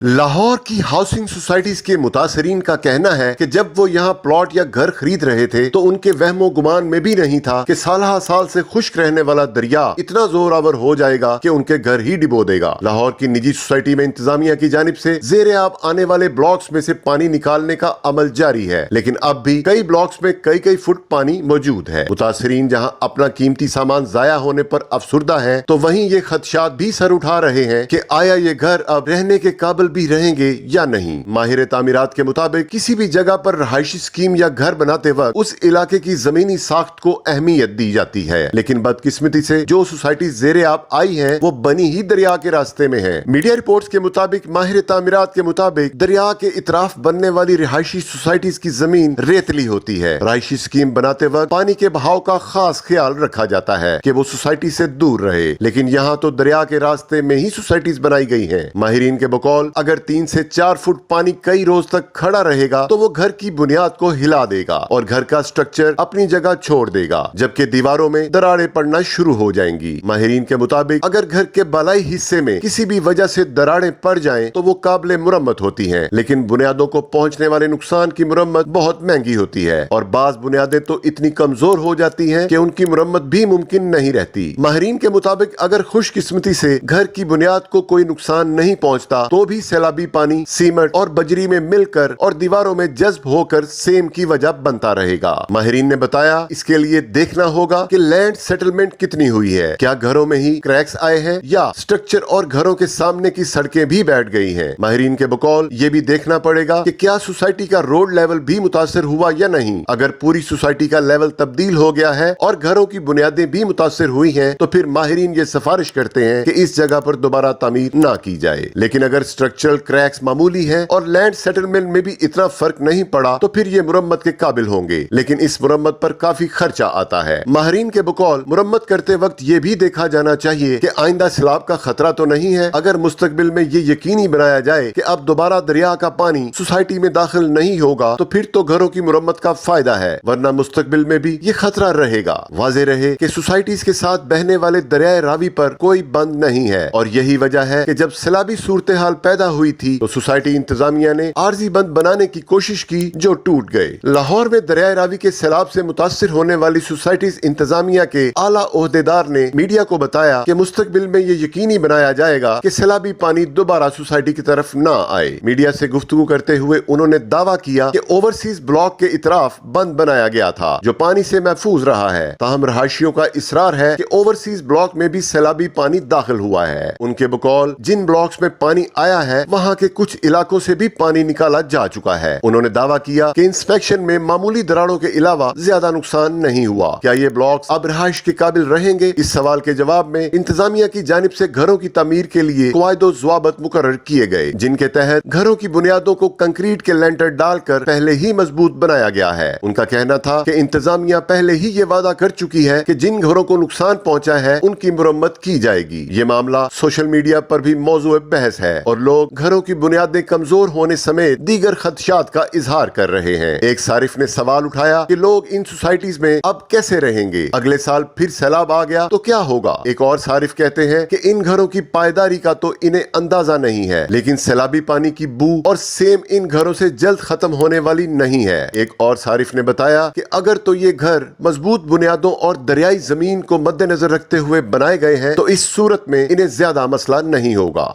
लाहौर की housing societies के मुतासरीन का कहना है कि जब वो यहाँ प्लॉट या घर खरीद रहे थे तो उनके वहमो गुमान में भी नहीं था कि साल साल से खुश्क रहने वाला दरिया इतना जोरावर हो जाएगा कि उनके घर ही डिबो देगा। लाहौर की निजी सोसाइटी में इंतजामिया की जानिब से जेर आब आने वाले ब्लॉक्स में से पानी निकालने का अमल जारी है, लेकिन अब भी कई ब्लॉक्स में कई कई फुट पानी मौजूद है। मुतासरीन जहाँ अपना कीमती सामान जाया होने पर अफसुर्दा है तो वहीं ये खदशात भी सर उठा रहे हैं कि आया ये घर अब रहने के काबिल भी रहेंगे या नहीं। माहिर तामीरात के मुताबिक किसी भी जगह पर रहायशी स्कीम या घर बनाते वक्त उस इलाके की जमीनी साख्त को अहमियत दी जाती है, लेकिन बदकिस्मती से जो सोसाइटी जेरे आब आई है वो बनी ही दरिया के रास्ते में है। मीडिया रिपोर्ट्स के मुताबिक माहिर तामीरात के मुताबिक दरिया के इतराफ बनने वाली रिहायशी सोसाइटीज की जमीन रेतली होती है। रहायशी स्कीम बनाते वक्त पानी के बहाव का खास ख्याल रखा जाता है कि वो सोसाइटी से दूर रहे, लेकिन यहाँ तो दरिया के रास्ते में ही सोसाइटीज बनाई गई है। माहिरीन के बकौल अगर 3 से 4 फुट पानी कई रोज तक खड़ा रहेगा तो वो घर की बुनियाद को हिला देगा और घर का स्ट्रक्चर अपनी जगह छोड़ देगा, जबकि दीवारों में दरारें पड़ना शुरू हो जाएंगी। माहिरीन के मुताबिक अगर घर के बालाई हिस्से में किसी भी वजह से दरारें पड़ जाएं तो वो काबिल मुरम्मत होती हैं, लेकिन बुनियादों को पहुंचने वाले नुकसान की मुरम्मत बहुत महंगी होती है और बाज बुनियादें तो इतनी कमजोर हो जाती हैं कि उनकी मुरम्मत भी मुमकिन नहीं रहती। माहिरीन के मुताबिक अगर खुशकिस्मती से घर की बुनियाद को कोई नुकसान नहीं पहुंचता तो भी सैलाबी पानी सीमेंट और बजरी में मिलकर और दीवारों में जज्ब होकर सेम की वजह बनता रहेगा। माहिरीन ने बताया इसके लिए देखना होगा कि लैंड सेटलमेंट कितनी हुई है, क्या घरों में ही क्रैक्स आए हैं या स्ट्रक्चर और घरों के सामने की सड़कें भी बैठ गई हैं। माहिरीन के बकौल ये भी देखना पड़ेगा कि क्या सोसाइटी का रोड लेवल भी मुतासर हुआ या नहीं। अगर पूरी सोसाइटी का लेवल तब्दील हो गया है और घरों की बुनियादें भी मुतासर हुई हैं तो फिर माहिरीन ये सिफारिश करते हैं कि इस जगह पर दोबारा तामीर ना की जाए। लेकिन अगर स्ट्रक्चरल क्रैक्स मामूली है और लैंड सेटलमेंट में भी इतना फर्क नहीं पड़ा तो फिर ये मुरम्मत के काबिल होंगे, लेकिन इस मुरम्मत पर काफी खर्चा आता है। माहिरीन के बकौल मुरम्मत करते वक्त ये भी देखा जाना चाहिए कि आइंदा सैलाब का खतरा तो नहीं है। अगर मुस्तकबिल में ये यकीनी बनाया जाए कि अब दोबारा दरिया का पानी सोसाइटी में दाखिल नहीं होगा तो फिर तो घरों की मुरम्मत का फायदा है, वरना मुस्तकबिल में भी ये खतरा रहेगा। वाज़ेह रहे कि सोसाइटीज के साथ बहने वाले दरियाए रावी पर कोई बंद नहीं है और यही वजह है कि जब सैलाबी सूरत हाल पैदा हुई थी तो सोसाइटी इंतजामिया ने आर्जी बंद बनाने की कोशिश की जो टूट गए। लाहौर में दरियाए रावी के सैलाब से मुतासिर होने वाली सोसाइटीज इंतजामिया के आला ओहदेदार ने मीडिया को बताया कि मुस्तकबिल में ये यकीनी बनाया जाएगा कि सैलाबी पानी दोबारा सोसाइटी की तरफ न आए। मीडिया से गुफ्तगू करते हुए उन्होंने दावा किया कि ओवरसीज ब्लॉक के इतराफ बंद बनाया गया था जो पानी से महफूज रहा है, ताहम रहायशियों का इसरार है कि ओवरसीज ब्लॉक में भी सैलाबी पानी दाखिल हुआ है। उनके बकौल जिन ब्लॉक्स में पानी आया है वहाँ के कुछ इलाकों से भी पानी निकाला जा चुका है। उन्होंने दावा किया कि इंस्पेक्शन में मामूली दरारों के अलावा ज्यादा नुकसान नहीं हुआ। क्या ये ब्लॉक्स अब रहायश के काबिल रहेंगे? इस सवाल के जवाब में इंतजामिया की जानिब से घरों की तामीर के लिए कवायदो ज़वाबित मुकर्रर किए गए, जिनके तहत घरों की बुनियादों को कंक्रीट के लेंटर डालकर पहले ही मजबूत बनाया गया है। उनका कहना था कि इंतजामिया पहले ही ये वादा कर चुकी है कि जिन घरों को नुकसान पहुंचा है उनकी मुरम्मत की जाएगी। ये मामला सोशल मीडिया पर भी मौजूद बहस है और लोग घरों की बुनियादें कमजोर होने समेत दीगर खदशात का इजहार कर रहे हैं। एक सारिफ ने सवाल उठाया कि लोग इन सोसाइटीज में अब कैसे रहेंगे, अगले साल फिर सैलाब आ गया तो क्या होगा। एक और सारिफ कहते हैं कि इन घरों की पायदारी का तो इन्हें अंदाजा नहीं है, लेकिन सैलाबी पानी की बू और सेम इन घरों से जल्द खत्म होने वाली नहीं है। एक और सारिफ ने बताया कि अगर तो ये घर मजबूत बुनियादों और दरियाई जमीन को मद्देनजर रखते हुए बनाए गए हैं तो इस सूरत में इन्हें ज्यादा मसला नहीं होगा।